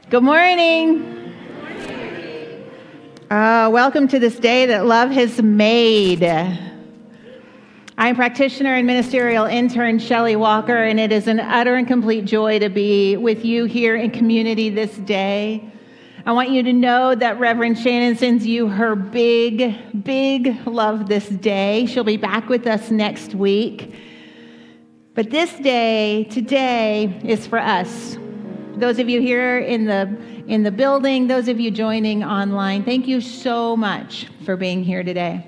Good morning. Welcome to this day that love has made. I'm practitioner and ministerial intern Shelly Walker, and it is an utter and complete joy to be with you here in community this day. I want you to know that Reverend Shannon sends you her big, big love this day. She'll be back with us next week. But this day, today, is for us. Those of you here in the building, those of you joining online, thank you so much for being here today.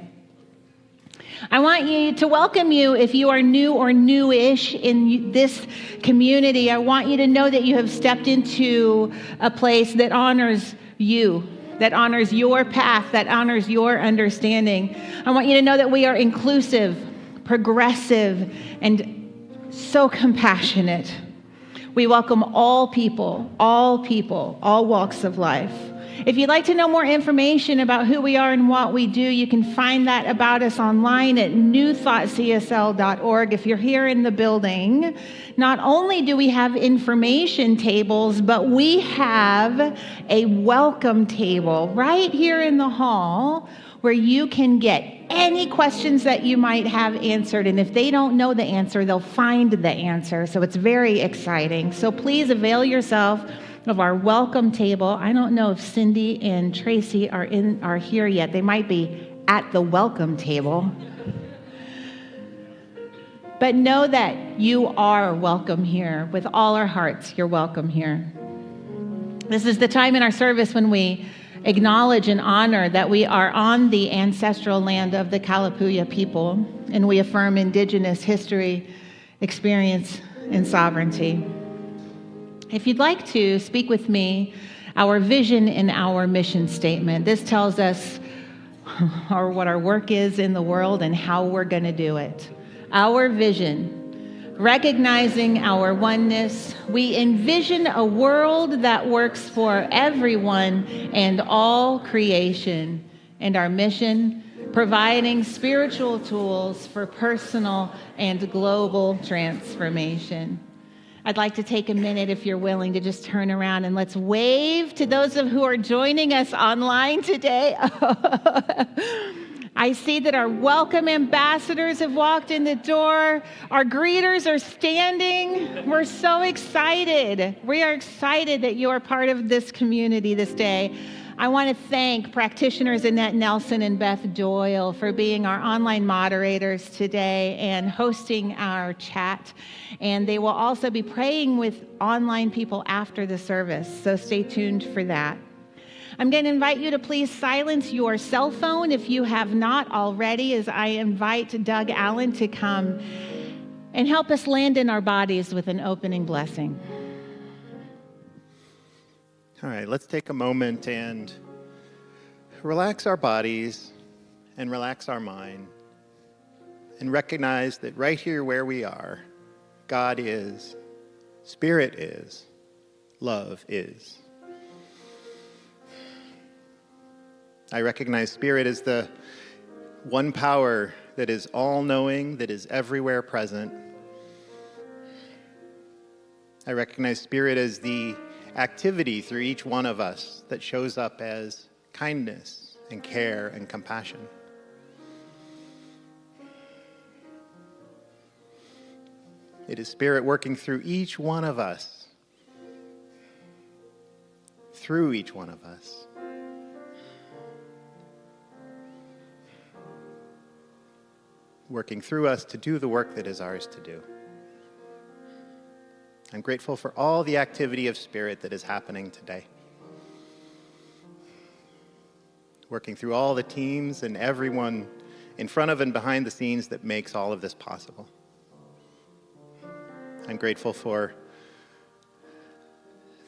I want you to welcome you if you are new or newish in this community. I want you to know that you have stepped into a place that honors you, that honors your path, that honors your understanding. I want you to know that we are inclusive, progressive, and so compassionate. We welcome all people, all walks of life. If you'd like to know more information about who we are and what we do, you can find that about us online at newthoughtcsl.org. If you're here in the building, not only do we have information tables, but we have a welcome table right here in the hall where you can get any questions that you might have answered. And if they don't know the answer, they'll find the answer. So it's very exciting. So please avail yourself of our welcome table. I don't know if Cindy and Tracy are here yet. They might be at the welcome table. But know that you are welcome here. With all our hearts, you're welcome here. This is the time in our service when we acknowledge and honor that we are on the ancestral land of the Kalapuya people, and we affirm Indigenous history, experience, and sovereignty. If you'd like to speak with me, our vision and our mission statement. This tells us what our work is in the world and how we're going to do it. Our vision, recognizing our oneness, we envision a world that works for everyone and all creation. And our mission, providing spiritual tools for personal and global transformation. I'd like to take a minute, if you're willing, to just turn around and let's wave to those of who are joining us online today. I see that our welcome ambassadors have walked in the door. Our greeters are standing. We're so excited. We are excited that you are part of this community this day. I want to thank practitioners Annette Nelson and Beth Doyle for being our online moderators today and hosting our chat. And they will also be praying with online people after the service, so stay tuned for that. I'm going to invite you to please silence your cell phone if you have not already, as I invite Doug Allen to come and help us land in our bodies with an opening blessing. All right, let's take a moment and relax our bodies and relax our mind and recognize that right here where we are, God is, Spirit is, love is. I recognize Spirit is the one power that is all-knowing, that is everywhere present. I recognize Spirit as the activity through each one of us that shows up as kindness and care and compassion. It is Spirit working through each one of us, working through us to do the work that is ours to do. I'm grateful for all the activity of Spirit that is happening today. Working through all the teams and everyone in front of and behind the scenes that makes all of this possible. I'm grateful for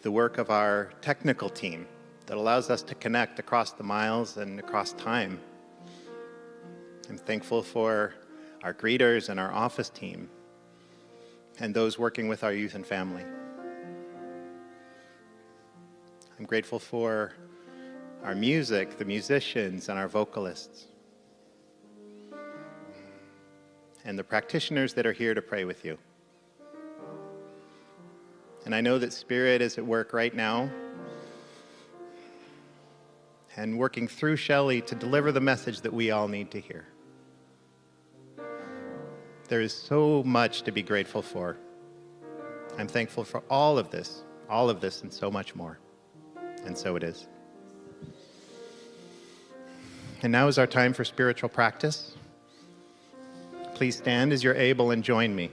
the work of our technical team that allows us to connect across the miles and across time. I'm thankful for our greeters and our office team and those working with our youth and family. I'm grateful for our music, the musicians, and our vocalists, and the practitioners that are here to pray with you. And I know that Spirit is at work right now and working through Shelly to deliver the message that we all need to hear. There is so much to be grateful for. I'm thankful for all of this, and so much more. And so it is. And now is our time for spiritual practice. Please stand as you're able and join me.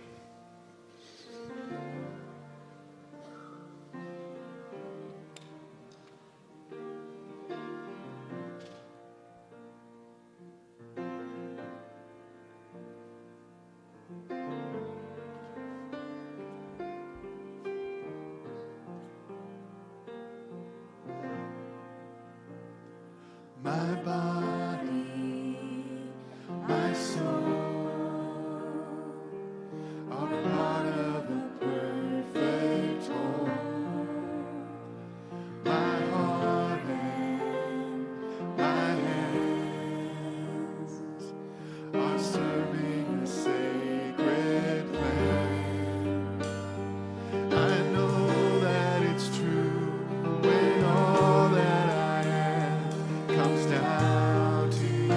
my body, my soul are part of the perfect whole. My heart and my hands are serving a sacred plan. I know that it's true when all that I am comes down to you.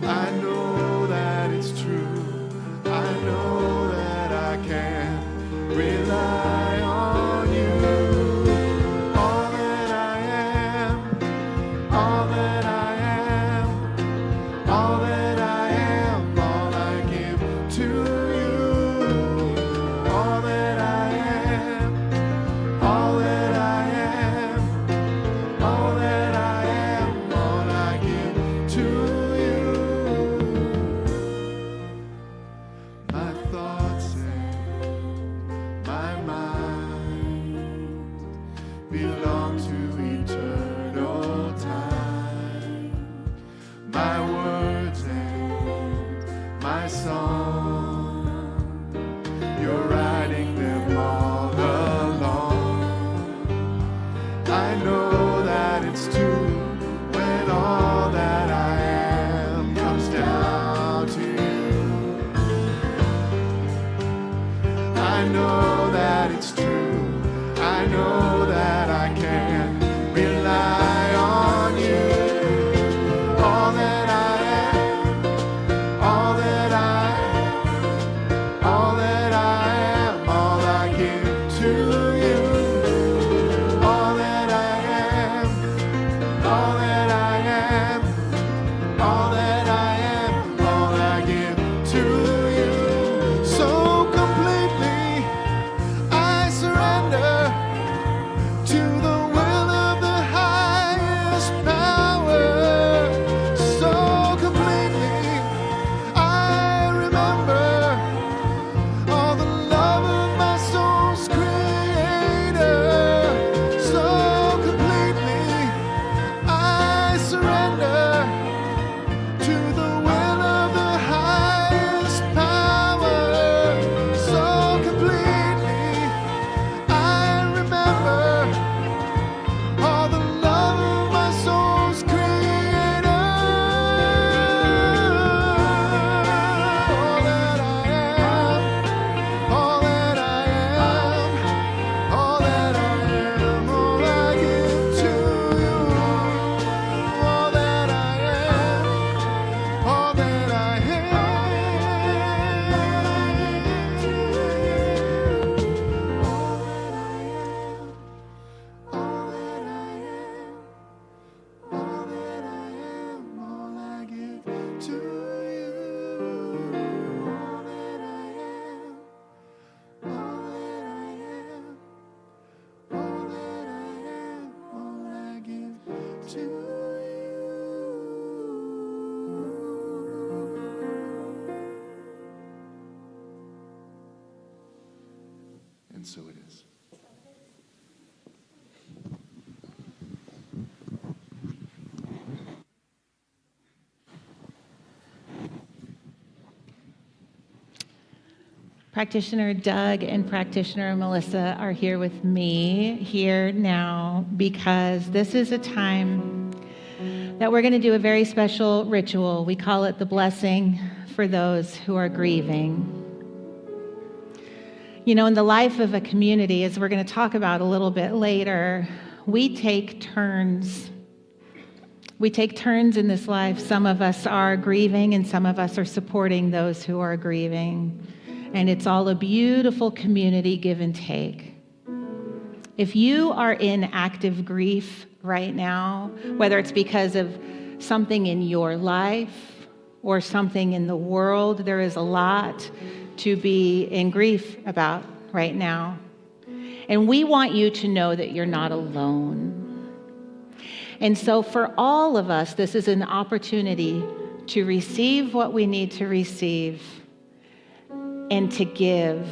I know that it's true. I know that I can rely on you. All that I am, all that I am, all that I am, all I give to you. All that I am, all that I am, all that I am, all I give to you. My thoughts and my mind belong to eternal time. My words and my song, you're writing them all along. I know that it's true when all that I am comes down to you. I know that it's true. I know that I can rely on you. All that I am, all that I am, all that I am, all I give to you. All that I am, all that I am, all that I am, all I give to you. So completely I surrender to the will of the highest power. So completely I remember all the love of my soul's creator. So completely I surrender to the will of the highest power. So completely I remember all the love of my soul's creator. All that I am, all that I am, all that I am, all I give to you. All that I am, all that I am, to you. All that I am, all that I am, all I give to you. All that I am, all that I am, all that I am, all I give to you. And so it is. Practitioner Doug and practitioner Melissa are here with me here now because this is a time that we're going to do a very special ritual. We call it the blessing for those who are grieving. You know, in the life of a community, as we're going to talk about a little bit later, we take turns. We take turns in this life. Some of us are grieving and some of us are supporting those who are grieving. And it's all a beautiful community give and take. If you are in active grief right now, whether it's because of something in your life or something in the world, there is a lot to be in grief about right now. And we want you to know that you're not alone. And so for all of us, this is an opportunity to receive what we need to receive and to give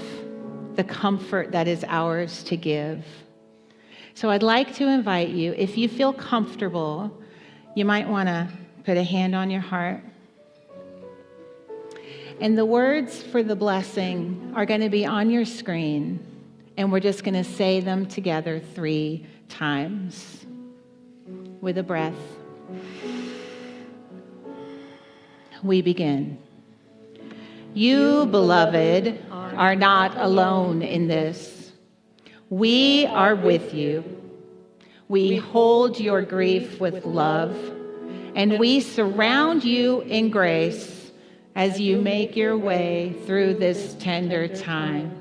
the comfort that is ours to give. So I'd like to invite you, if you feel comfortable, you might want to put a hand on your heart. And the words for the blessing are going to be on your screen, and we're just going to say them together 3 times with a breath. We begin. You, beloved, are not alone in this. We are with you. We hold your grief with love, and we surround you in grace as you make your way through this tender time.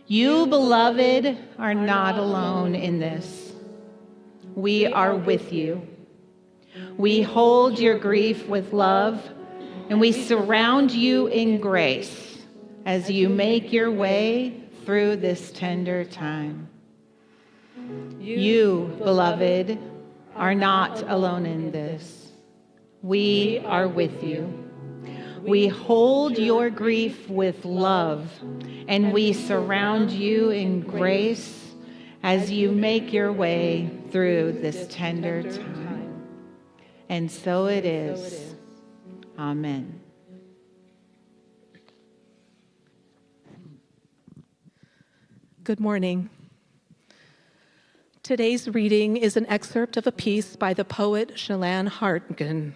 You, beloved, are not alone in this. We are with you. We hold your grief with love, and we surround you in grace as you make your way through this tender time. You, beloved, are not alone in this. We are with you. We hold your grief with love, and we surround you in grace as you make your way through this tender time. And so it is. Amen. Good morning. Today's reading is an excerpt of a piece by the poet Shelly Hartgen.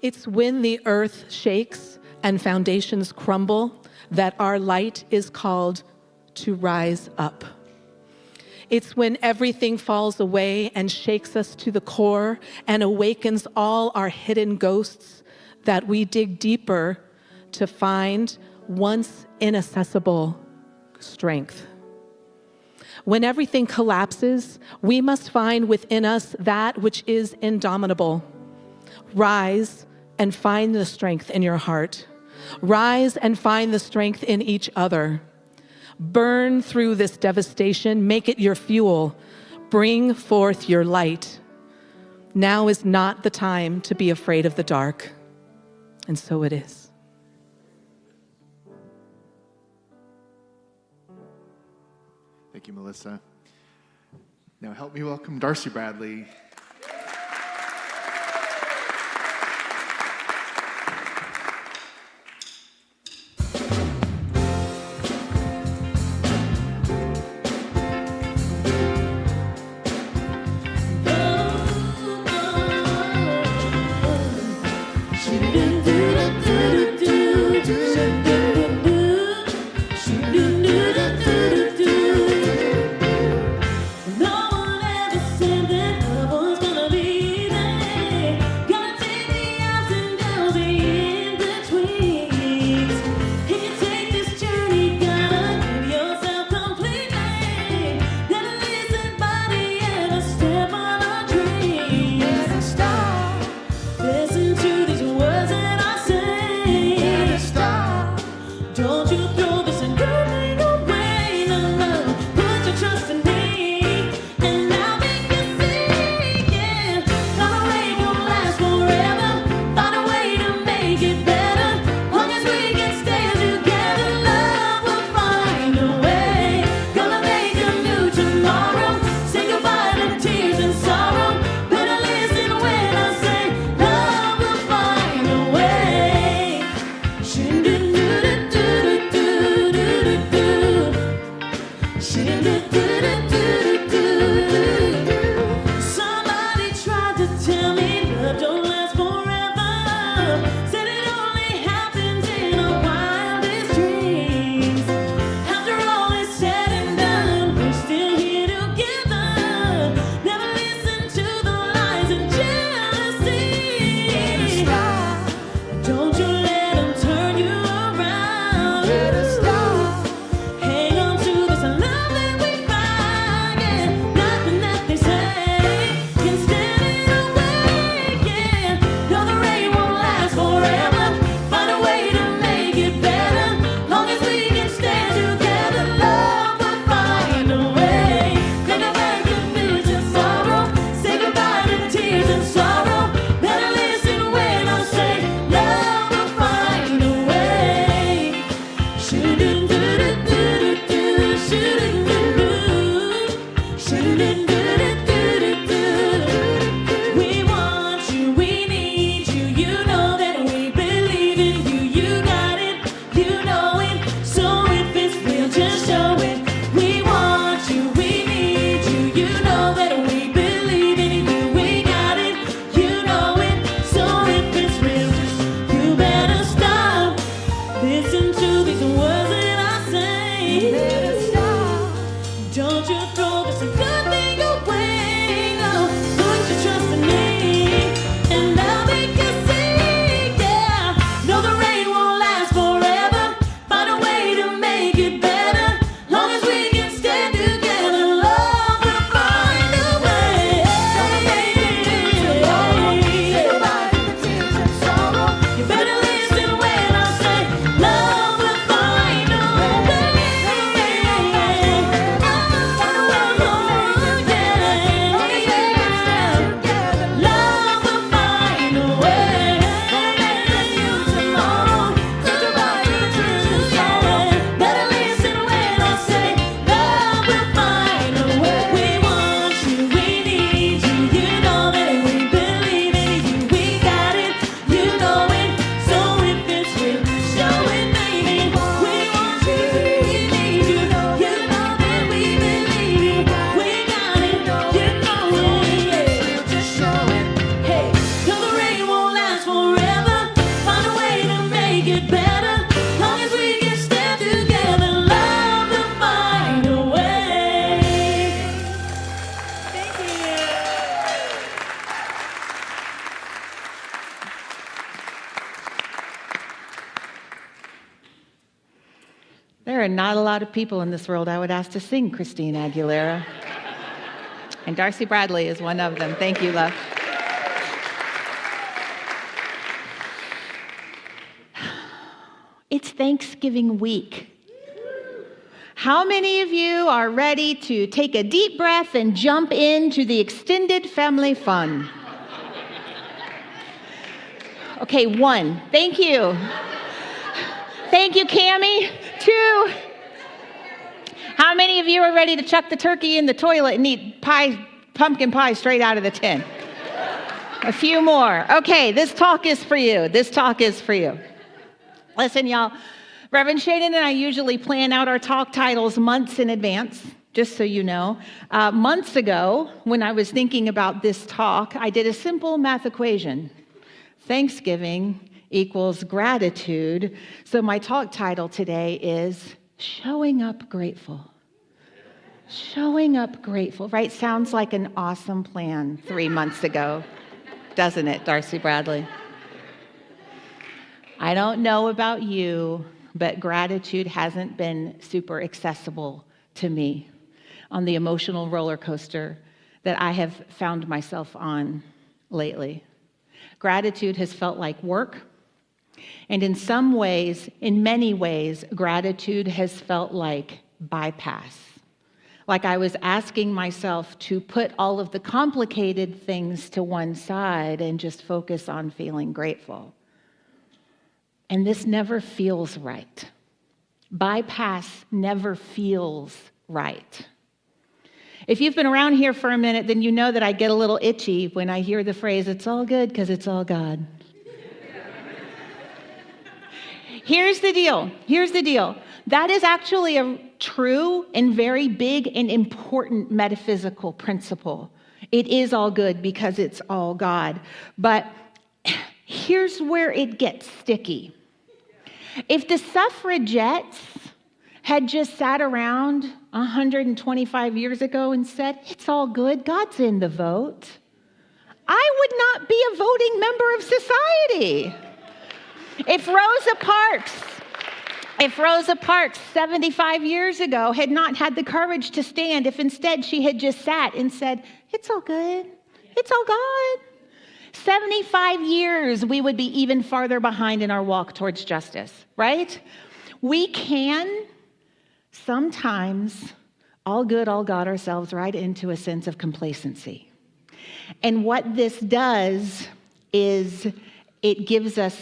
It's when the earth shakes and foundations crumble that our light is called to rise up. It's when everything falls away and shakes us to the core and awakens all our hidden ghosts that we dig deeper to find once inaccessible strength. When everything collapses, we must find within us that which is indomitable. Rise and find the strength in your heart. Rise and find the strength in each other. Burn through this devastation, make it your fuel. Bring forth your light. Now is not the time to be afraid of the dark. And so it is. Thank you, Melissa. Now help me welcome Darcy Bradley. No one ever said that love not a lot of people in this world I would ask to sing Christina Aguilera. And Darcy Bradley is one of them. Thank you, love. It's Thanksgiving week. How many of you are ready to take a deep breath and jump into the extended family fun? Okay, 1. Thank you. Thank you, Cammie. 2. How many of you are ready to chuck the turkey in the toilet and eat pumpkin pie straight out of the tin? A few more. Okay, this talk is for you. This talk is for you. Listen, y'all, Reverend Shannon and I usually plan out our talk titles months in advance, just so you know. Months ago, when I was thinking about this talk, I did a simple math equation. Thanksgiving equals gratitude. So my talk title today is Showing Up Grateful. Showing Up Grateful, right? Sounds like an awesome plan 3 months ago, doesn't it, Darcy Bradley? I don't know about you, but gratitude hasn't been super accessible to me on the emotional roller coaster that I have found myself on lately. Gratitude has felt like work, and in some ways, in many ways, gratitude has felt like bypass. Like I was asking myself to put all of the complicated things to one side and just focus on feeling grateful. And this never feels right. Bypass never feels right. If you've been around here for a minute, then you know that I get a little itchy when I hear the phrase, it's all good because it's all God. Here's the deal. That is actually a true and very big and important metaphysical principle. It is all good because it's all God. But here's where it gets sticky. If the suffragettes had just sat around 125 years ago and said, it's all good, God's in the vote, I would not be a voting member of society. If Rosa Parks 75 years ago had not had the courage to stand, if instead she had just sat and said, it's all good, it's all God, 75 years, we would be even farther behind in our walk towards justice, right? We can sometimes all good, all God ourselves right into a sense of complacency. And what this does is it gives us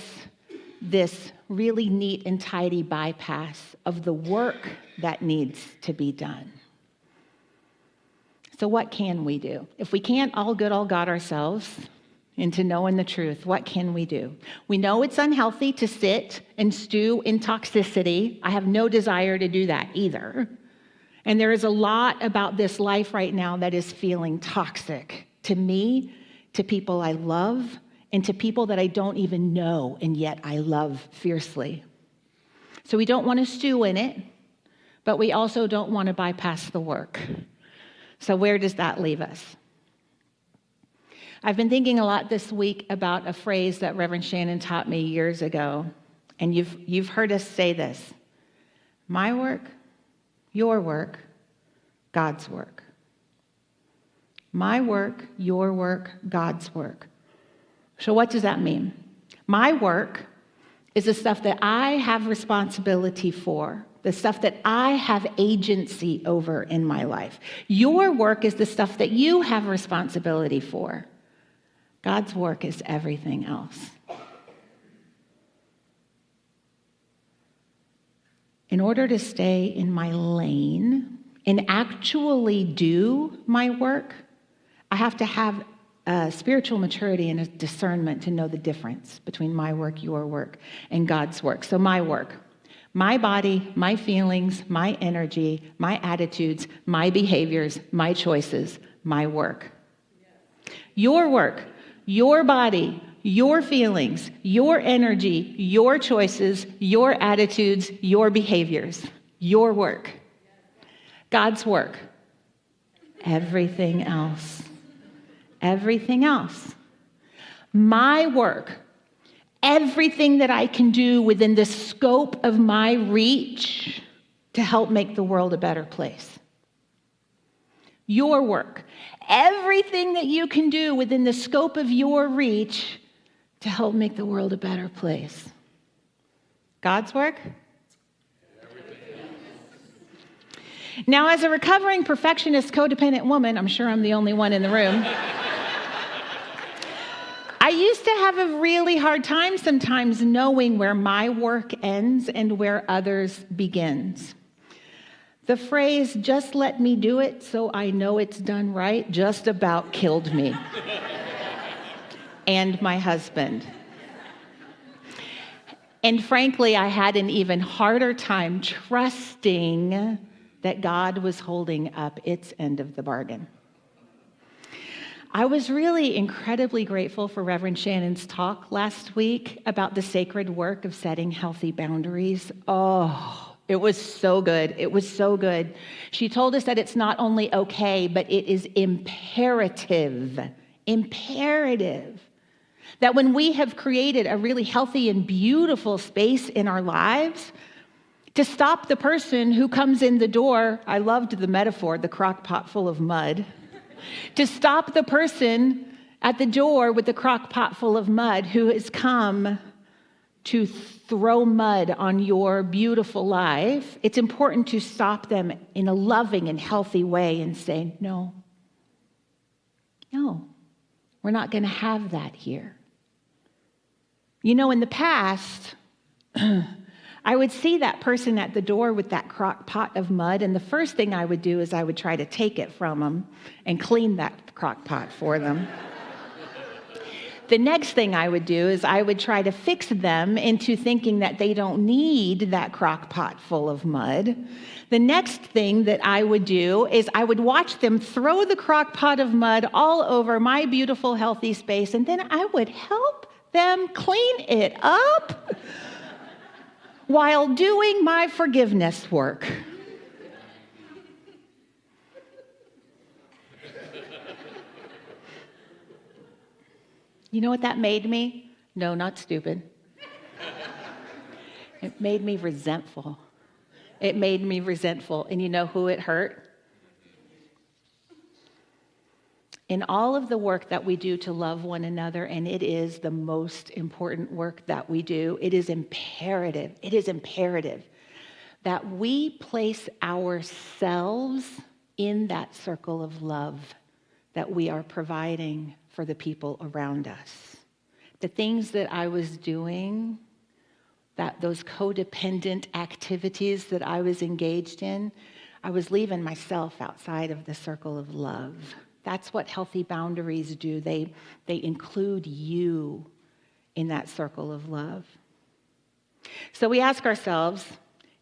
this really neat and tidy bypass of the work that needs to be done. So what can we do? If we can't all good, all God ourselves into knowing the truth, what can we do? We know it's unhealthy to sit and stew in toxicity. I have no desire to do that either. And there is a lot about this life right now that is feeling toxic to me, to people I love, and to people that I don't even know, and yet I love fiercely. So we don't want to stew in it, but we also don't want to bypass the work. So where does that leave us? I've been thinking a lot this week about a phrase that Reverend Shannon taught me years ago, and you've heard us say this: my work, your work, God's work. My work, your work, God's work. So what does that mean? My work is the stuff that I have responsibility for, the stuff that I have agency over in my life. Your work is the stuff that you have responsibility for. God's work is everything else. In order to stay in my lane and actually do my work, I have to have a spiritual maturity and a discernment to know the difference between my work, your work, and God's work. So my work, my body, my feelings, my energy, my attitudes, my behaviors, my choices, my work. Your work, your body, your feelings, your energy, your choices, your attitudes, your behaviors, your work. God's work. Everything else. Everything else. My work. Everything that I can do within the scope of my reach to help make the world a better place. Your work, everything that you can do within the scope of your reach to help make the world a better place. God's work? Now, as a recovering perfectionist, codependent woman, I'm sure I'm the only one in the room, I used to have a really hard time sometimes knowing where my work ends and where others begins. The phrase, "just let me do it so I know it's done right," just about killed me and my husband. And frankly, I had an even harder time trusting that God was holding up its end of the bargain. I was really incredibly grateful for Reverend Shannon's talk last week about the sacred work of setting healthy boundaries. Oh, it was so good. It was so good. She told us that it's not only okay, but it is imperative that when we have created a really healthy and beautiful space in our lives, to stop the person who comes in the door, I loved the metaphor, the crock pot full of mud, to stop the person at the door with the crock pot full of mud who has come to throw mud on your beautiful life. It's important to stop them in a loving and healthy way and say, no, we're not going to have that here. You know, in the past, I would see that person at the door with that crock pot of mud, and the first thing I would do is I would try to take it from them and clean that crock pot for them. The next thing I would do is I would try to fix them into thinking that they don't need that crock pot full of mud. The next thing that I would do is I would watch them throw the crock pot of mud all over my beautiful, healthy space, and then I would help them clean it up while doing my forgiveness work. You know what that made me? No, not stupid. It made me resentful. It made me resentful. And you know who it hurt? In all of the work that we do to love one another, and it is the most important work that we do, it is imperative that we place ourselves in that circle of love that we are providing for the people around us. The things that I was doing, those codependent activities that I was engaged in, I was leaving myself outside of the circle of love. That's what healthy boundaries do. They include you in that circle of love. So we ask ourselves,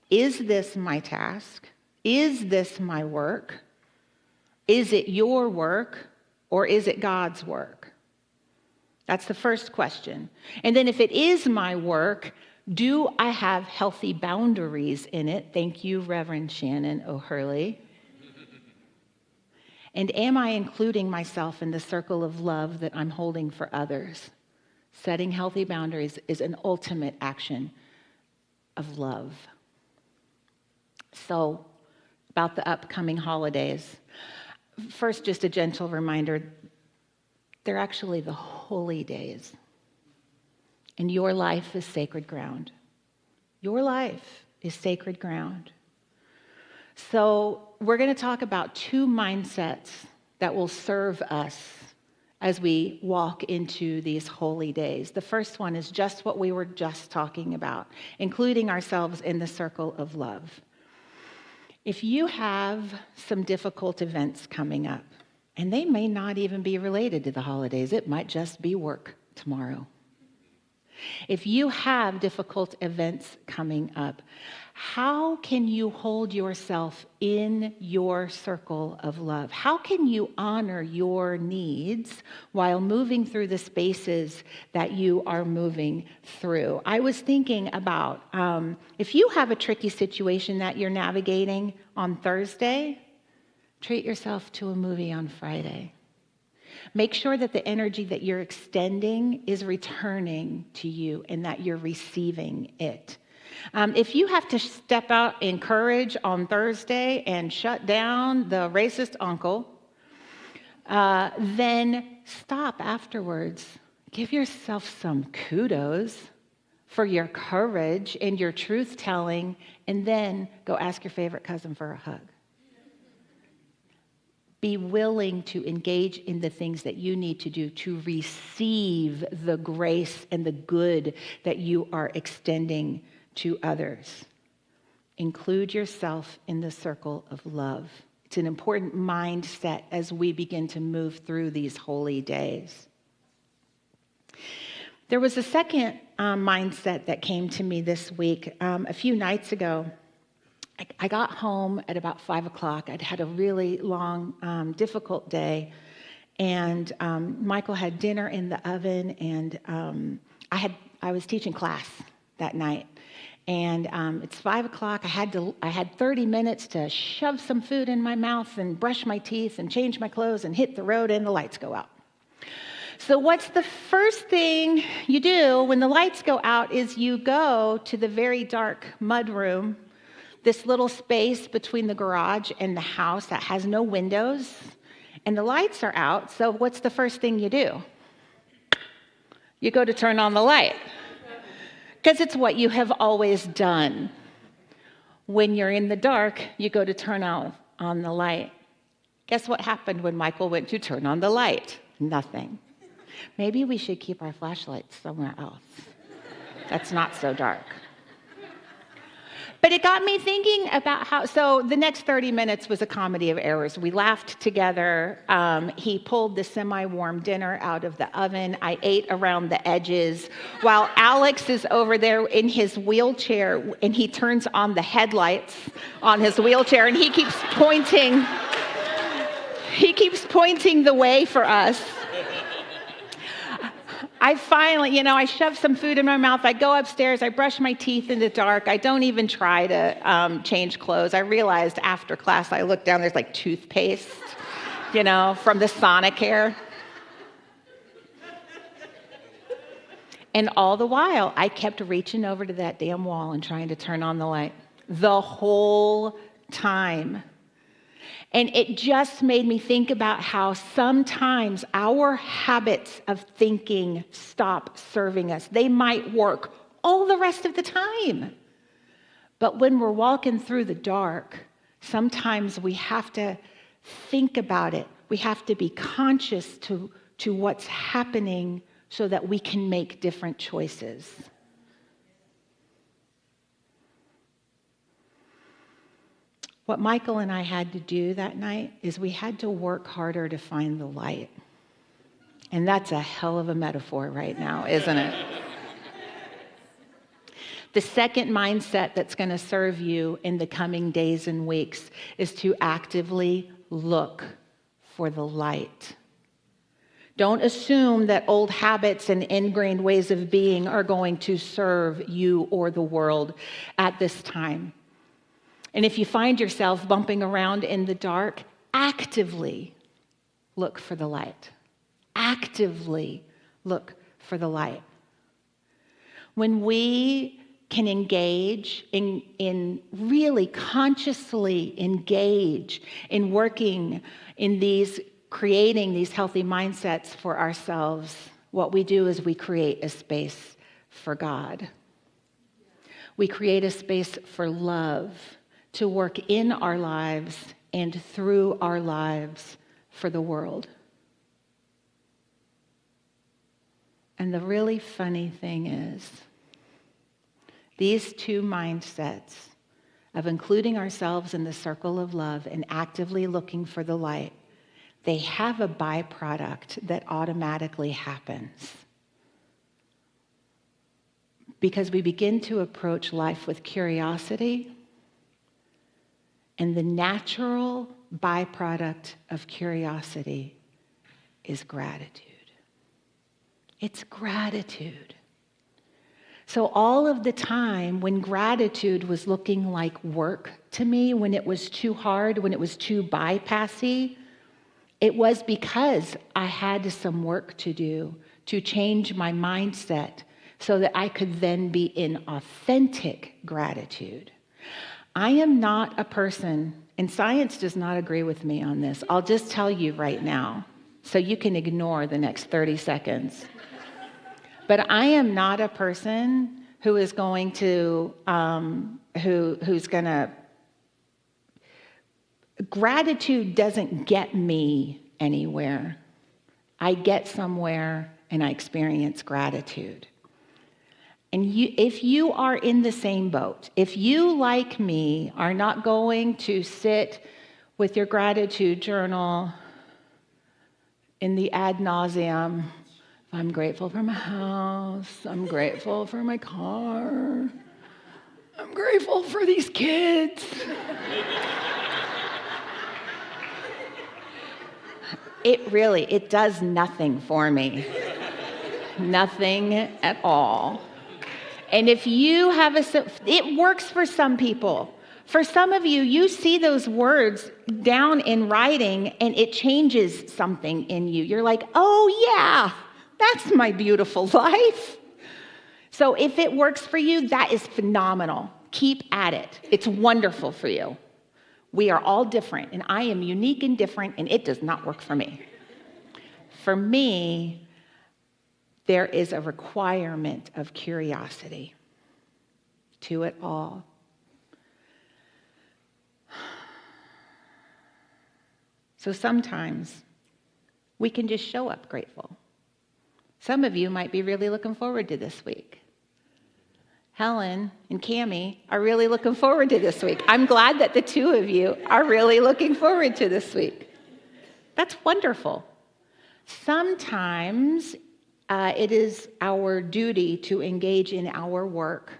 is this my task? Is this my work? Is it your work, or is it God's work? That's the first question. And then if it is my work, do I have healthy boundaries in it? Thank you, Reverend Shannon O'Hurley. And am I including myself in the circle of love that I'm holding for others? Setting healthy boundaries is an ultimate action of love. So, about the upcoming holidays. First, just a gentle reminder, they're actually the holy days. And your life is sacred ground. Your life is sacred ground. So we're going to talk about two mindsets that will serve us as we walk into these holy days. The first one is just what we were just talking about, including ourselves in the circle of love. If you have some difficult events coming up, and they may not even be related to the holidays, it might just be work tomorrow. If you have difficult events coming up, how can you hold yourself in your circle of love? How can you honor your needs while moving through the spaces that you are moving through? I was thinking about if you have a tricky situation that you're navigating on Thursday, treat yourself to a movie on Friday. Make sure that the energy that you're extending is returning to you and that you're receiving it. If you have to step out in courage on Thursday and shut down the racist uncle, then stop afterwards. Give yourself some kudos for your courage and your truth-telling, and then go ask your favorite cousin for a hug. Be willing to engage in the things that you need to do to receive the grace and the good that you are extending to others. Include yourself in the circle of love. It's an important mindset as we begin to move through these holy days. There was a second mindset that came to me this week. A few nights ago, I got home at about 5 o'clock. I'd had a really long, difficult day, and Michael had dinner in the oven, and I was teaching class that night. And it's 5 o'clock. I had 30 minutes to shove some food in my mouth and brush my teeth and change my clothes and hit the road, and the lights go out. So what's the first thing you do when the lights go out is you go to the very dark mud room, this little space between the garage and the house that has no windows, and the lights are out. So what's the first thing you do? You go to turn on the light, because it's what you have always done. When you're in the dark, you go to turn on the light. Guess what happened when Michael went to turn on the light? Nothing. Maybe we should keep our flashlights somewhere else that's not so dark. But it got me thinking about so the next 30 minutes was a comedy of errors. We laughed together. He pulled the semi-warm dinner out of the oven. I ate around the edges while Alex is over there in his wheelchair, and he turns on the headlights on his wheelchair, and he keeps pointing the way for us. I finally, I shove some food in my mouth. I go upstairs. I brush my teeth in the dark. I don't even try to change clothes. I realized after class, I looked down, there's like toothpaste, from the Sonicare. And all the while, I kept reaching over to that damn wall and trying to turn on the light the whole time. And it just made me think about how sometimes our habits of thinking stop serving us. They might work all the rest of the time. But when we're walking through the dark, sometimes we have to think about it. We have to be conscious to what's happening so that we can make different choices. What Michael and I had to do that night is we had to work harder to find the light. And that's a hell of a metaphor right now, isn't it? The second mindset that's going to serve you in the coming days and weeks is to actively look for the light. Don't assume that old habits and ingrained ways of being are going to serve you or the world at this time. And if you find yourself bumping around in the dark, actively look for the light. Actively look for the light. When we can engage in really consciously engage in working in creating these healthy mindsets for ourselves, what we do is we create a space for God. We create a space for love to work in our lives and through our lives for the world. And the really funny thing is, these two mindsets of including ourselves in the circle of love and actively looking for the light, they have a byproduct that automatically happens. Because we begin to approach life with curiosity. And the natural byproduct of curiosity is gratitude. It's gratitude. So all of the time when gratitude was looking like work to me, when it was too hard, when it was too bypassy, it was because I had some work to do to change my mindset so that I could then be in authentic gratitude. I am not a person, and science does not agree with me on this. I'll just tell you right now, so you can ignore the next 30 seconds. But I am not a person who is going to, gratitude doesn't get me anywhere. I get somewhere and I experience gratitude. And if you are in the same boat, if you, like me, are not going to sit with your gratitude journal in the ad nauseum, I'm grateful for my house, I'm grateful for my car, I'm grateful for these kids. It does nothing for me. Nothing at all. And if you have it works for some people. For some of you, you see those words down in writing and it changes something in you. You're like, oh yeah, that's my beautiful life. So if it works for you, that is phenomenal. Keep at it. It's wonderful for you. We are all different, and I am unique and different, and it does not work for me. For me, there is a requirement of curiosity to it all. So sometimes we can just show up grateful. Some of you might be really looking forward to this week. Helen and Cammie are really looking forward to this week. I'm glad that the two of you are really looking forward to this week. That's wonderful. Sometimes it is our duty to engage in our work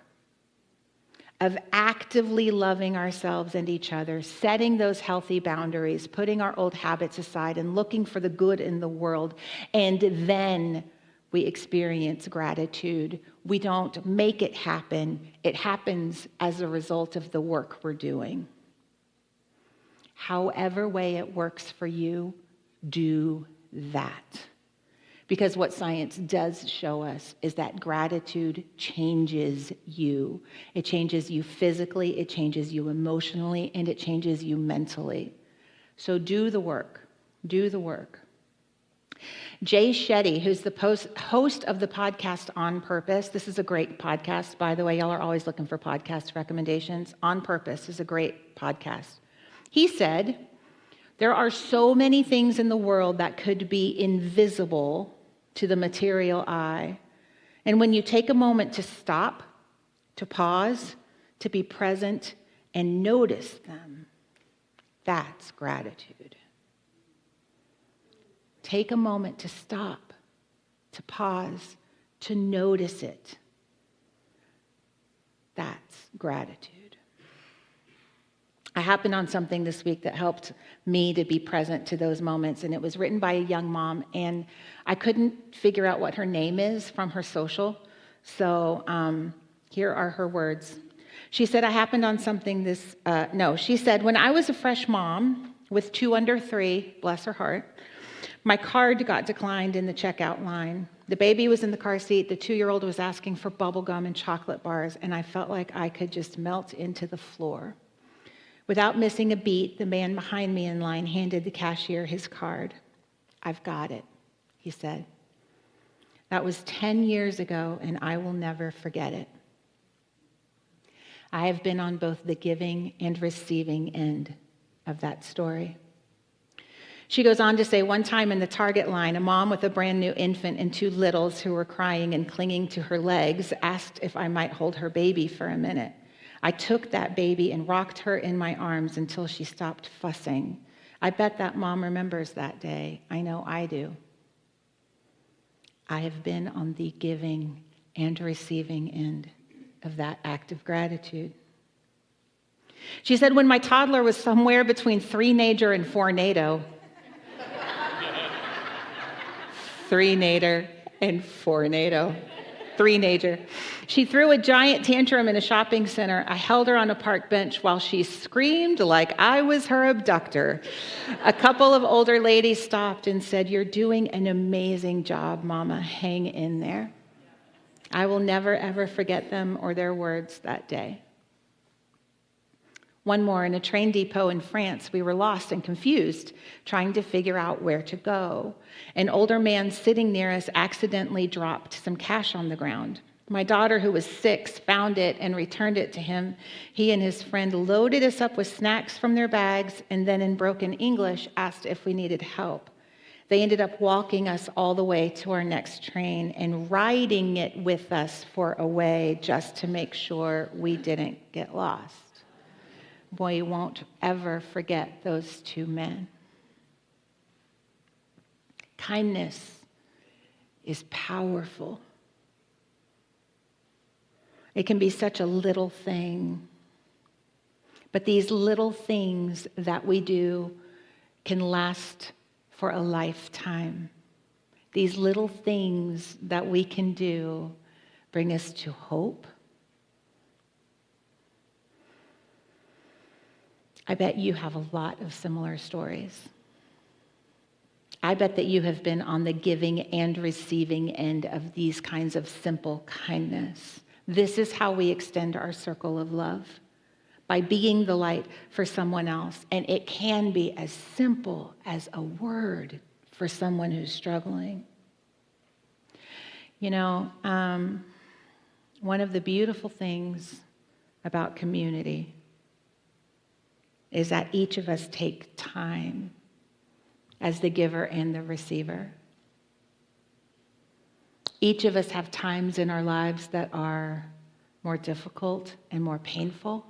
of actively loving ourselves and each other, setting those healthy boundaries, putting our old habits aside and looking for the good in the world. And then we experience gratitude. We don't make it happen. It happens as a result of the work we're doing. However way it works for you, do that. Because what science does show us is that gratitude changes you. It changes you physically, it changes you emotionally, and it changes you mentally. So do the work. Do the work. Shelly, who's the host of the podcast On Purpose. This is a great podcast, by the way. Y'all are always looking for podcast recommendations. On Purpose is a great podcast. He said, there are so many things in the world that could be invisible to the material eye. And when you take a moment to stop, to pause, to be present, and notice them, that's gratitude. Take a moment to stop, to pause, to notice it. That's gratitude. I happened on something this week that helped me to be present to those moments, and it was written by a young mom, and I couldn't figure out what her name is from her social, so here are her words. She said, she said, when I was a fresh mom with 2 under 3, bless her heart, my card got declined in the checkout line. The baby was in the car seat. The 2-year-old was asking for bubble gum and chocolate bars, and I felt like I could just melt into the floor. Without missing a beat, the man behind me in line handed the cashier his card. I've got it, he said. That was 10 years ago, and I will never forget it. I have been on both the giving and receiving end of that story. She goes on to say, one time in the Target line, a mom with a brand new infant and 2 littles who were crying and clinging to her legs asked if I might hold her baby for a minute. I took that baby and rocked her in my arms until she stopped fussing. I bet that mom remembers that day. I know I do. I have been on the giving and receiving end of that act of gratitude. She said, when my toddler was somewhere between 3-nader and 4-NATO, 3-nader and 4-NATO, 3-nader. She threw a giant tantrum in a shopping center. I held her on a park bench while she screamed like I was her abductor. A couple of older ladies stopped and said, you're doing an amazing job, Mama. Hang in there. I will never, ever forget them or their words that day. One more, in a train depot in France, we were lost and confused, trying to figure out where to go. An older man sitting near us accidentally dropped some cash on the ground. My daughter, who was 6, found it and returned it to him. He and his friend loaded us up with snacks from their bags and then in broken English asked if we needed help. They ended up walking us all the way to our next train and riding it with us for a way just to make sure we didn't get lost. Boy, you won't ever forget those 2 men. Kindness is powerful. It can be such a little thing. But these little things that we do can last for a lifetime. These little things that we can do bring us to hope. I bet you have a lot of similar stories. I bet that you have been on the giving and receiving end of these kinds of simple kindness. This is how we extend our circle of love, by being the light for someone else. And it can be as simple as a word for someone who's struggling. You know, one of the beautiful things about community is that each of us take time as the giver and the receiver. Each of us have times in our lives that are more difficult and more painful.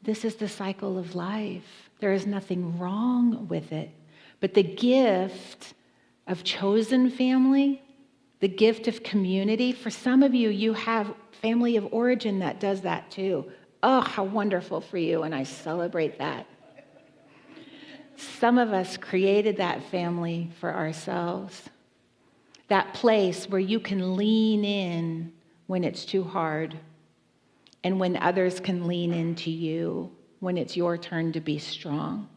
This is the cycle of life. There is nothing wrong with it. But the gift of chosen family, the gift of community, for some of you, you have family of origin that does that too. Oh, how wonderful for you, and I celebrate that. Some of us created that family for ourselves. That place where you can lean in when it's too hard, and when others can lean into you when it's your turn to be strong.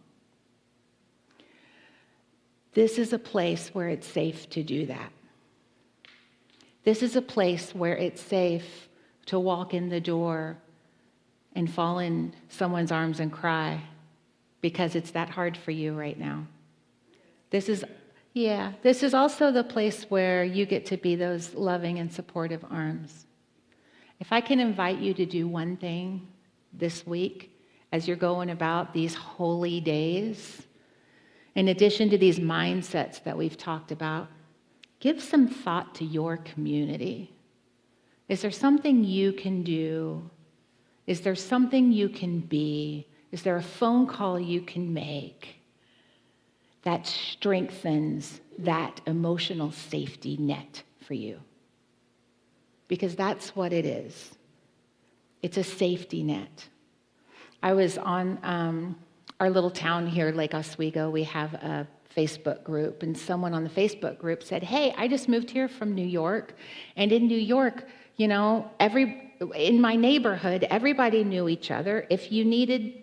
This is a place where it's safe to do that. This is a place where it's safe to walk in the door and fall in someone's arms and cry because it's that hard for you right now. This is also the place where you get to be those loving and supportive arms. If I can invite you to do one thing this week as you're going about these holy days, in addition to these mindsets that we've talked about, give some thought to your community. Is there something you can do? Is there something you can be? Is there a phone call you can make that strengthens that emotional safety net for you? Because that's what it is. It's a safety net. I was on our little town here, Lake Oswego. We have a Facebook group, and someone on the Facebook group said, "Hey, I just moved here from New York, and in New York, you know, in my neighborhood, everybody knew each other. If you needed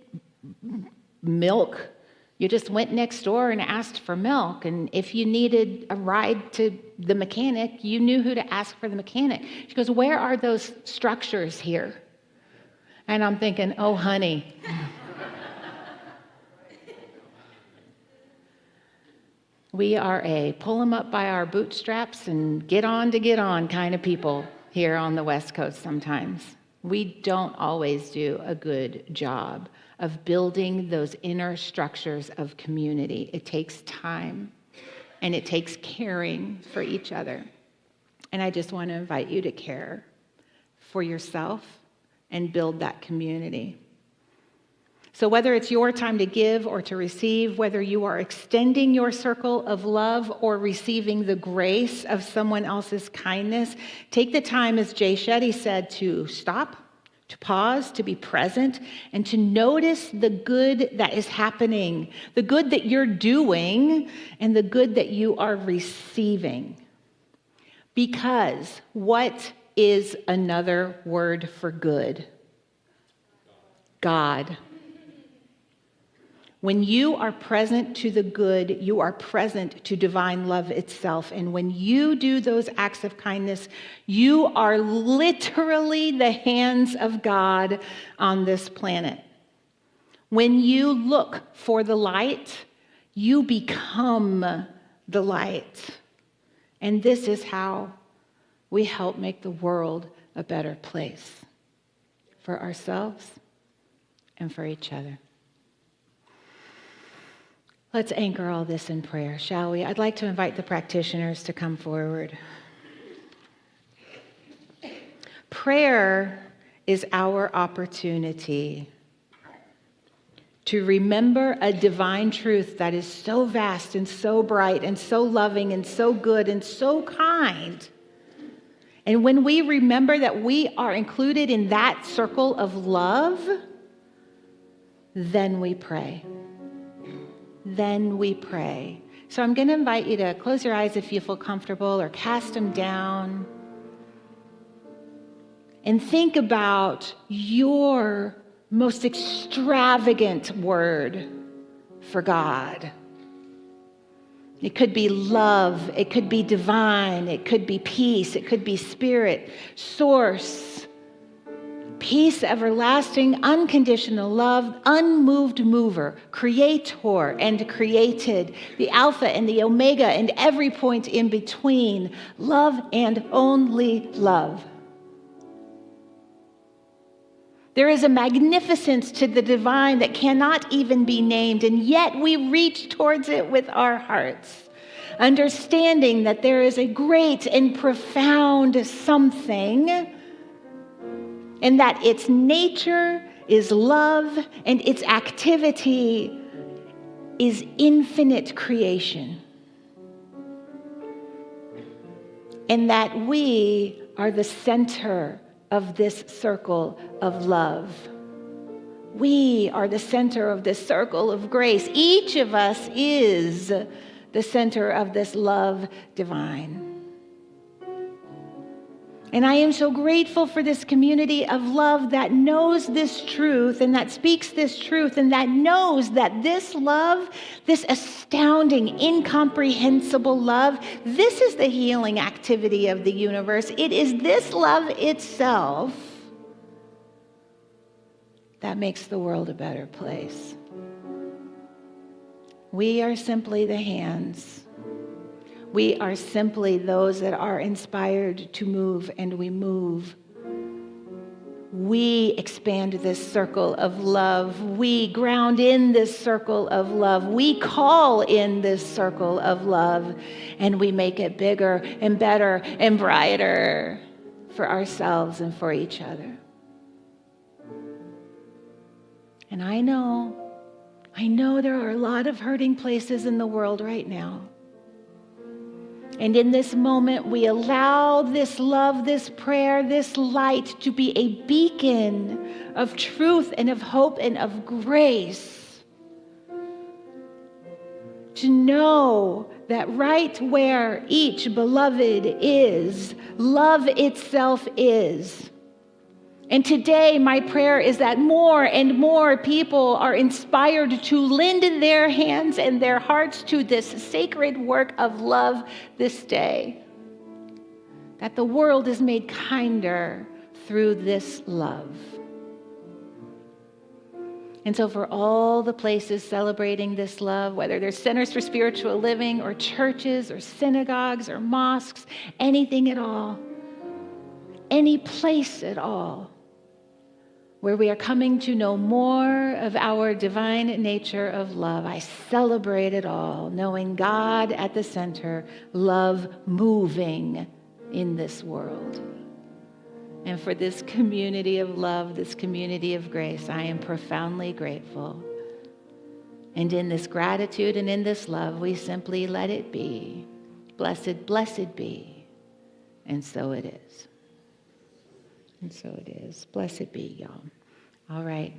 milk, you just went next door and asked for milk. And if you needed a ride to the mechanic, you knew who to ask for the mechanic." She goes, "Where are those structures here?" And I'm thinking, oh, honey. We are a pull them up by our bootstraps and get on kind of people here on the West Coast sometimes. We don't always do a good job of building those inner structures of community. It takes time, and it takes caring for each other. And I just want to invite you to care for yourself and build that community. So whether it's your time to give or to receive, whether you are extending your circle of love or receiving the grace of someone else's kindness, take the time, as Jay Shetty said, to stop, to pause, to be present, and to notice the good that is happening, the good that you're doing, and the good that you are receiving. Because what is another word for good? God. When you are present to the good, you are present to divine love itself. And when you do those acts of kindness, you are literally the hands of God on this planet. When you look for the light, you become the light. And this is how we help make the world a better place for ourselves and for each other. Let's anchor all this in prayer, shall we? I'd like to invite the practitioners to come forward. Prayer is our opportunity to remember a divine truth that is so vast and so bright and so loving and so good and so kind. And when we remember that we are included in that circle of love, then we pray. Then we pray. So I'm going to invite you to close your eyes if you feel comfortable, or cast them down. And think about your most extravagant word for God. It could be love, it could be divine, it could be peace, it could be spirit, source, peace, everlasting, unconditional love, unmoved mover, creator and created, the Alpha and the Omega and every point in between, love and only love. There is a magnificence to the divine that cannot even be named, and yet we reach towards it with our hearts, understanding that there is a great and profound something, and that its nature is love and its activity is infinite creation. And that we are the center of this circle of love. We are the center of this circle of grace. Each of us is the center of this love divine. And I am so grateful for this community of love that knows this truth and that speaks this truth and that knows that this love, this astounding, incomprehensible love, this is the healing activity of the universe. It is this love itself that makes the world a better place. We are simply the hands. We are simply those that are inspired to move, and we move. We expand this circle of love. We ground in this circle of love. We call in this circle of love, and we make it bigger and better and brighter for ourselves and for each other. And I know there are a lot of hurting places in the world right now. And in this moment, we allow this love, this prayer, this light to be a beacon of truth and of hope and of grace. To know that right where each beloved is, love itself is. And today, my prayer is that more and more people are inspired to lend their hands and their hearts to this sacred work of love this day. That the world is made kinder through this love. And so for all the places celebrating this love, whether they're centers for spiritual living or churches or synagogues or mosques, anything at all, any place at all, where we are coming to know more of our divine nature of love, I celebrate it all, knowing God at the center, love moving in this world. And for this community of love, this community of grace, I am profoundly grateful. And in this gratitude and in this love, we simply let it be. Blessed, blessed be. And so it is. And so it is. Blessed be, y'all. All right.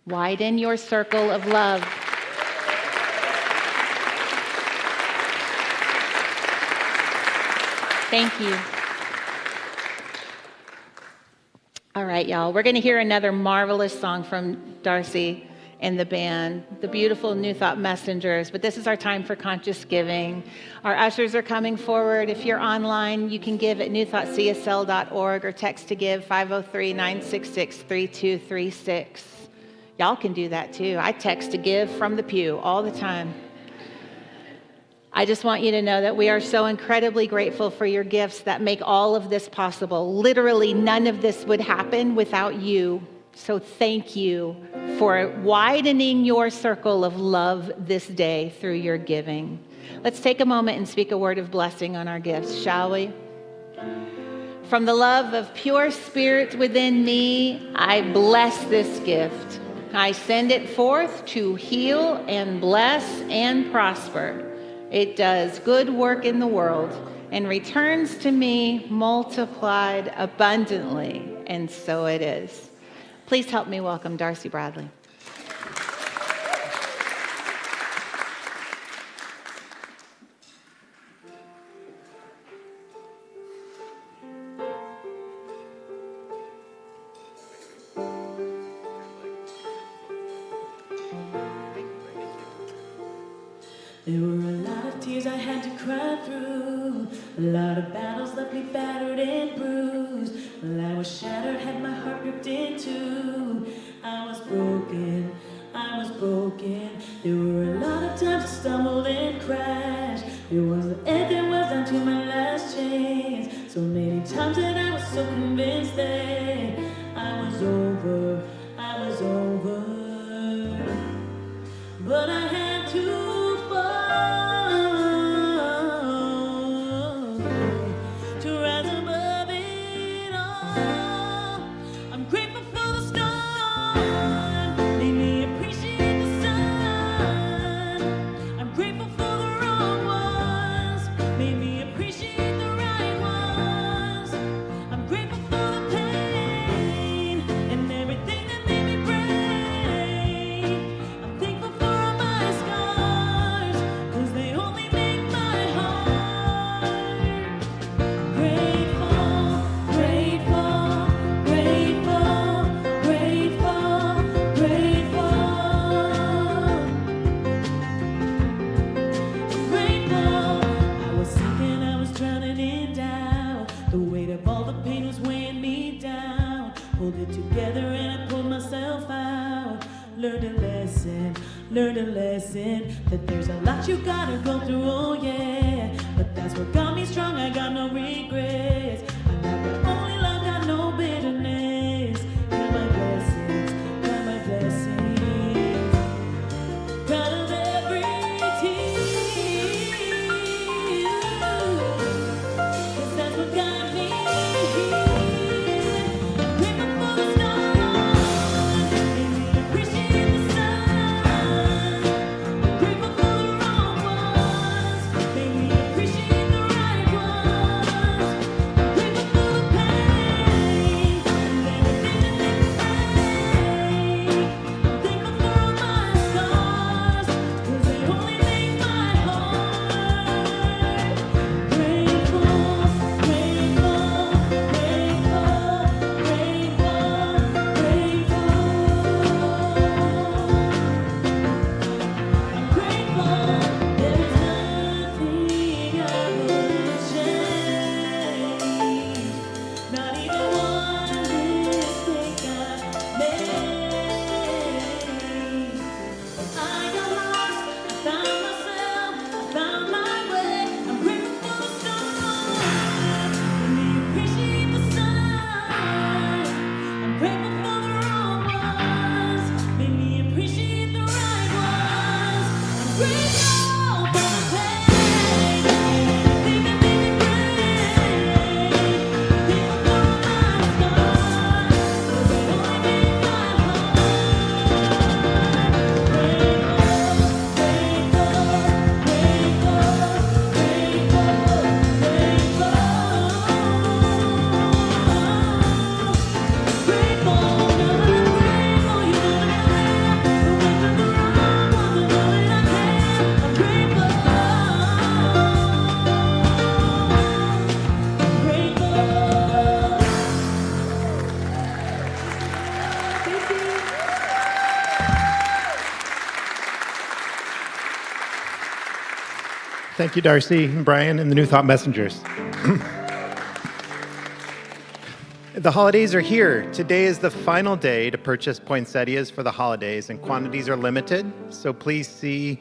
Widen your circle of love. Thank you. All right, y'all. We're going to hear another marvelous song from Darcy. and the band, the beautiful New Thought Messengers. But this is our time for conscious giving. Our ushers are coming forward. If you're online, you can give at newthoughtcsl.org or text to give 503-966-3236. Y'all can do that too. I text to give from the pew all the time. I just want you to know that we are so incredibly grateful for your gifts that make all of this possible. Literally, none of this would happen without you. So thank you for widening your circle of love this day through your giving. Let's take a moment and speak a word of blessing on our gifts, shall we? From the love of pure spirit within me, I bless this gift. I send it forth to heal and bless and prosper. It does good work in the world and returns to me multiplied abundantly, and so it is. Please help me welcome Darcy Bradley. There were a lot of tears I had to cry through, a lot of battles left me battered and bruised. Well, I was shattered, had my heart ripped in two. I was broken, I was broken. There were a lot of times I stumbled and crashed. There was the end that was down to my last chance. So many times that I was so convinced that I was over, I was over. But I had to learned a lesson that there's a lot you gotta go through, oh yeah. But that's what got me strong, I got no regrets. I got the only love, got no bitterness. Got my blessings, got my blessings. Proud of every tear, 'cause that's what got me here. Grateful for the stars, made me appreciate the sun. Thank you, Darcy and Brian and the New Thought Messengers. The holidays are here. Today is the final day to purchase poinsettias for the holidays, and quantities are limited. So please see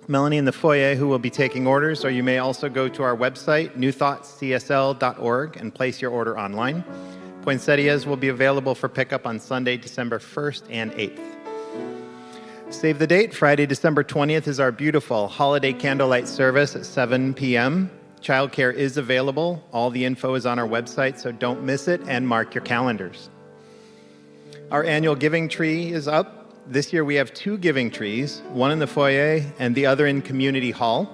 Melanie in the foyer, who will be taking orders, or you may also go to our website, newthoughtscsl.org, and place your order online. Poinsettias will be available for pickup on Sunday, December 1st and 8th. Save the date, Friday, December 20th is our beautiful holiday candlelight service at 7 p.m. Childcare is available. All the info is on our website, so don't miss it, and mark your calendars. Our annual giving tree is up. This year we have 2 giving trees, one in the foyer and the other in Community Hall.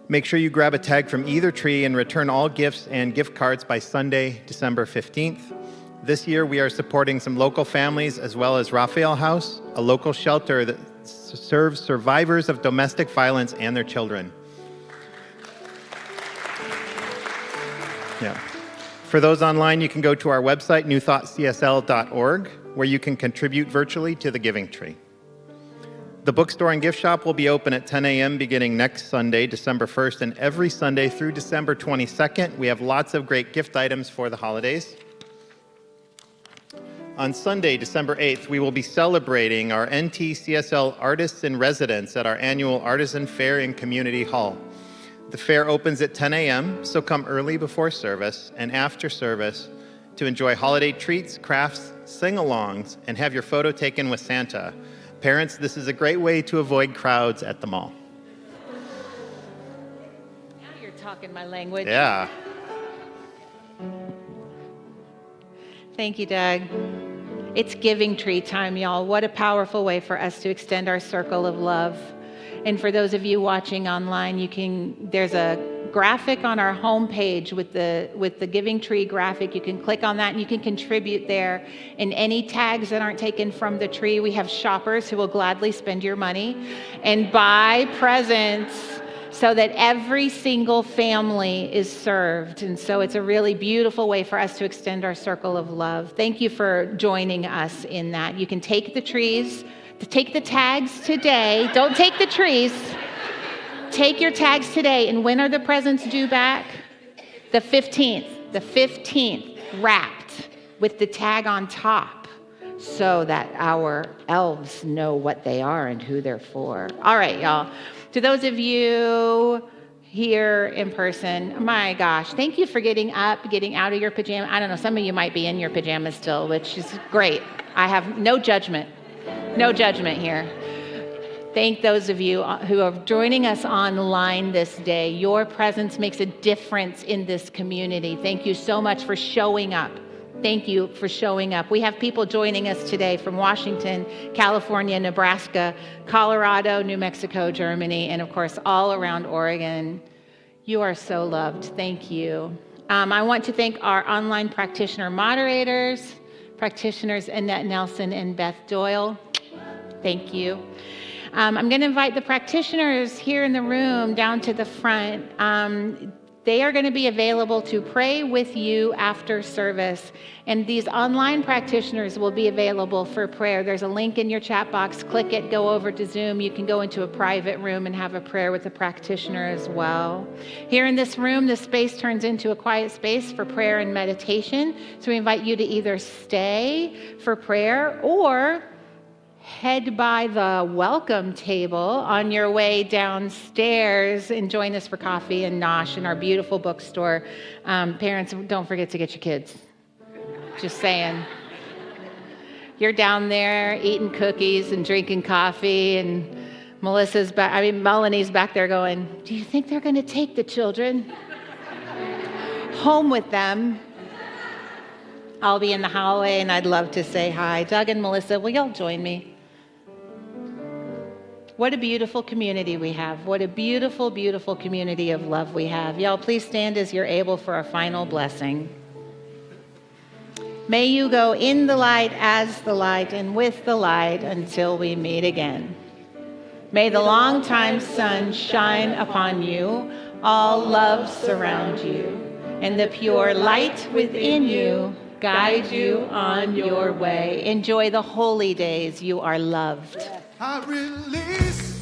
Make sure you grab a tag from either tree and return all gifts and gift cards by Sunday, December 15th. This year we are supporting some local families as well as Raphael House, a local shelter that serves survivors of domestic violence and their children. Yeah. For those online, you can go to our website, newthoughtscsl.org, where you can contribute virtually to the giving tree. The bookstore and gift shop will be open at 10 a.m. beginning next Sunday, December 1st, and every Sunday through December 22nd. We have lots of great gift items for the holidays. On Sunday, December 8th, we will be celebrating our NTCSL Artists in Residence at our annual Artisan Fair in Community Hall. The fair opens at 10 a.m., so come early before service and after service to enjoy holiday treats, crafts, sing-alongs, and have your photo taken with Santa. Parents, this is a great way to avoid crowds at the mall. Now you're talking my language. Yeah. Thank you, Doug. It's giving tree time, y'all. What a powerful way for us to extend our circle of love. And for those of you watching online, there's a graphic on our homepage with the Giving Tree graphic. You can click on that and you can contribute there. And any tags that aren't taken from the tree, we have shoppers who will gladly spend your money and buy presents so that every single family is served. And so it's a really beautiful way for us to extend our circle of love. Thank you for joining us in that. You can take the tags today. Don't take the trees. Take your tags today. And when are the presents due back? The 15th. The 15th, wrapped with the tag on top so that our elves know what they are and who they're for. All right, y'all. To those of you here in person, my gosh, thank you for getting up, getting out of your pajamas. I don't know, some of you might be in your pajamas still, which is great. I have no judgment. No judgment here. Thank those of you who are joining us online this day. Your presence makes a difference in this community. Thank you so much for showing up. Thank you for showing up. We have people joining us today from Washington, California, Nebraska, Colorado, New Mexico, Germany, and of course, all around Oregon. You are so loved. Thank you. I want to thank our online practitioner moderators, practitioners Annette Nelson and Beth Doyle. Thank you. I'm going to invite the practitioners here in the room down to the front. They are going to be available to pray with you after service. And these online practitioners will be available for prayer. There's a link in your chat box. Click it, go over to Zoom. You can go into a private room and have a prayer with a practitioner as well. Here in this room, the space turns into a quiet space for prayer and meditation. So we invite you to either stay for prayer or head by the welcome table on your way downstairs and join us for coffee and nosh in our beautiful bookstore. Parents, don't forget to get your kids. Just saying. You're down there eating cookies and drinking coffee, and Melanie's back there going, do you think they're going to take the children home with them? I'll be in the hallway and I'd love to say hi. Doug and Melissa, will y'all join me? What a beautiful community we have. What a beautiful, beautiful community of love we have. Y'all, please stand as you're able for our final blessing. May you go in the light, as the light, and with the light until we meet again. May the long-time sun shine upon you, all love surround you, and the pure light within you guide you on your way. Enjoy the holy days. You are loved. I release